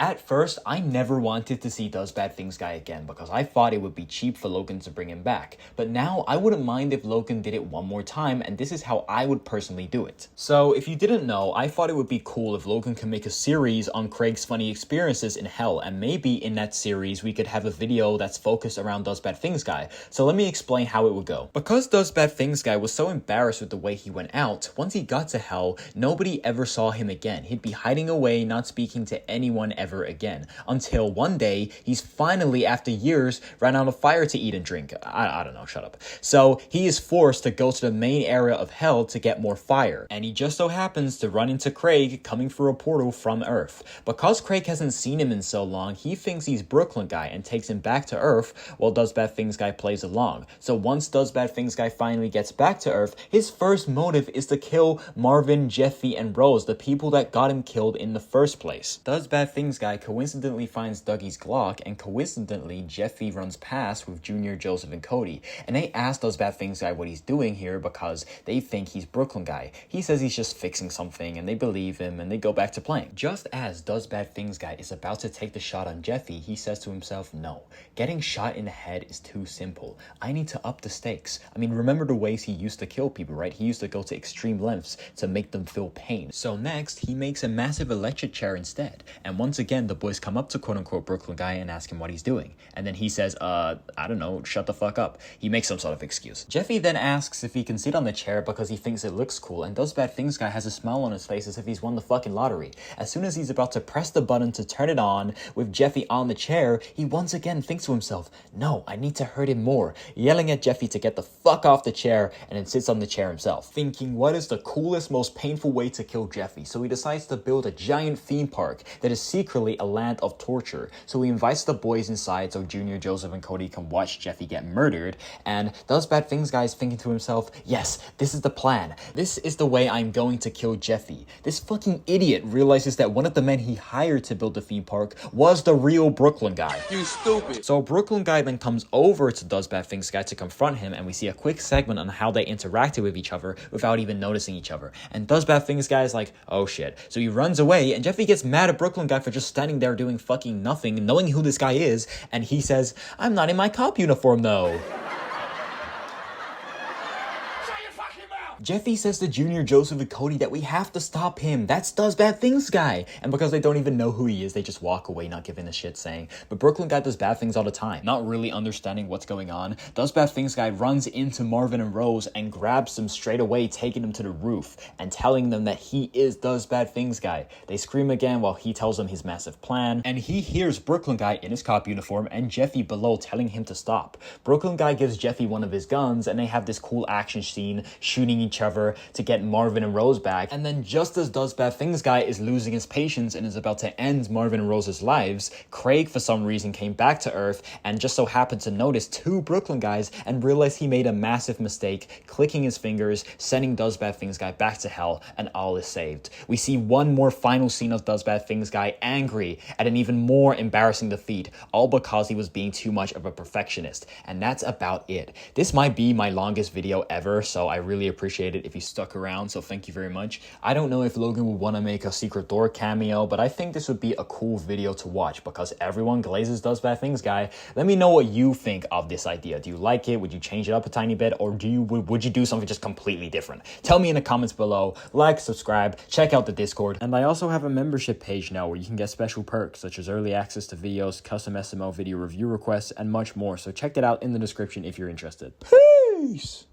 At first, I never wanted to see Does Bad Things Guy again because I thought it would be cheap for Logan to bring him back. But now, I wouldn't mind if Logan did it one more time, and this is how I would personally do it. So, if you didn't know, I thought it would be cool if Logan could make a series on Craig's funny experiences in hell, and maybe in that series we could have a video that's focused around Does Bad Things Guy. So let me explain how it would go. Because Does Bad Things Guy was so embarrassed with the way he went out, once he got to hell, nobody ever saw him again. He'd be hiding away, not speaking to anyone ever again, until one day he's finally, after years, ran out of fire to eat and drink. I don't know, shut up. So he is forced to go to the main area of hell to get more fire, and he just so happens to run into Craig coming through a portal from Earth. Because Craig hasn't seen him in so long, he thinks he's Brooklyn Guy and takes him back to Earth while Does Bad Things Guy plays along. So once Does Bad Things Guy finally gets back to Earth, his first motive is to kill Marvin, Jeffy, and Rose, the people that got him killed in the first place. Does Bad Things Guy coincidentally finds Dougie's Glock, and coincidentally Jeffy runs past with Junior, Joseph, and Cody, and they ask Does Bad Things Guy what he's doing here because they think he's Brooklyn Guy. He says he's just fixing something, and they believe him, and they go back to playing. Just as Does Bad Things Guy is about to take the shot on Jeffy, he says to himself, no, getting shot in the head is too simple. I need to up the stakes. I mean, remember the ways he used to kill people, right? He used to go to extreme lengths to make them feel pain. So next, he makes a massive electric chair instead, and once again, the boys come up to quote-unquote Brooklyn Guy and ask him what he's doing, and then he says, I don't know, shut the fuck up. He makes some sort of excuse. Jeffy then asks if he can sit on the chair because he thinks it looks cool, and Does Bad Things Guy has a smile on his face as if he's won the fucking lottery. As soon as he's about to press the button to turn it on with Jeffy on the chair, he once again thinks to himself, no, I need to hurt him more, yelling at Jeffy to get the fuck off the chair, and then sits on the chair himself, thinking what is the coolest, most painful way to kill Jeffy. So he decides to build a giant theme park that is secretly a land of torture. So he invites the boys inside so Junior, Joseph, and Cody can watch Jeffy get murdered, and Does Bad Things Guy is thinking to himself, yes, this is the plan. This is the way I'm going to kill Jeffy. This fucking idiot realizes that one of the men he hired to build the theme park was the real Brooklyn Guy. You stupid. So Brooklyn Guy then comes over to Does Bad Things Guy to confront him, and we see a quick segment on how they interacted with each other without even noticing each other. And Does Bad Things Guy is like, oh shit. So he runs away, and Jeffy gets mad at Brooklyn Guy for just standing there doing fucking nothing, knowing who this guy is, and he says, I'm not in my cop uniform though. Jeffy says to Junior, Joseph, and Cody that we have to stop him. That's Does Bad Things Guy. And because they don't even know who he is, they just walk away, not giving a shit, saying, but Brooklyn Guy does bad things all the time. Not really understanding what's going on, Does Bad Things Guy runs into Marvin and Rose and grabs them straight away, taking them to the roof and telling them that he is Does Bad Things Guy. They scream again while he tells them his massive plan, and he hears Brooklyn Guy in his cop uniform and Jeffy below telling him to stop. Brooklyn Guy gives Jeffy one of his guns, and they have this cool action scene shooting each other to get Marvin and Rose back. And then just as Does Bad Things Guy is losing his patience and is about to end Marvin and Rose's lives, Craig for some reason came back to Earth and just so happened to notice two Brooklyn Guys and realized he made a massive mistake, clicking his fingers, sending Does Bad Things Guy back to hell, and all is saved. We see one more final scene of Does Bad Things Guy angry at an even more embarrassing defeat, all because he was being too much of a perfectionist. And that's about it. This might be my longest video ever, so I really appreciate it if you stuck around, so thank you very much. I don't know if Logan would want to make a Secret Door cameo, but I think this would be a cool video to watch because everyone glazes Does Bad Things Guy. Let me know what you think of this idea. Do you like it? Would you change it up a tiny bit, or would you do something just completely different? Tell me in the comments below. Like, subscribe, check out the Discord, and I also have a membership page now where you can get special perks such as early access to videos, custom SML video review requests, and much more, so check that out in the description if you're interested. Peace!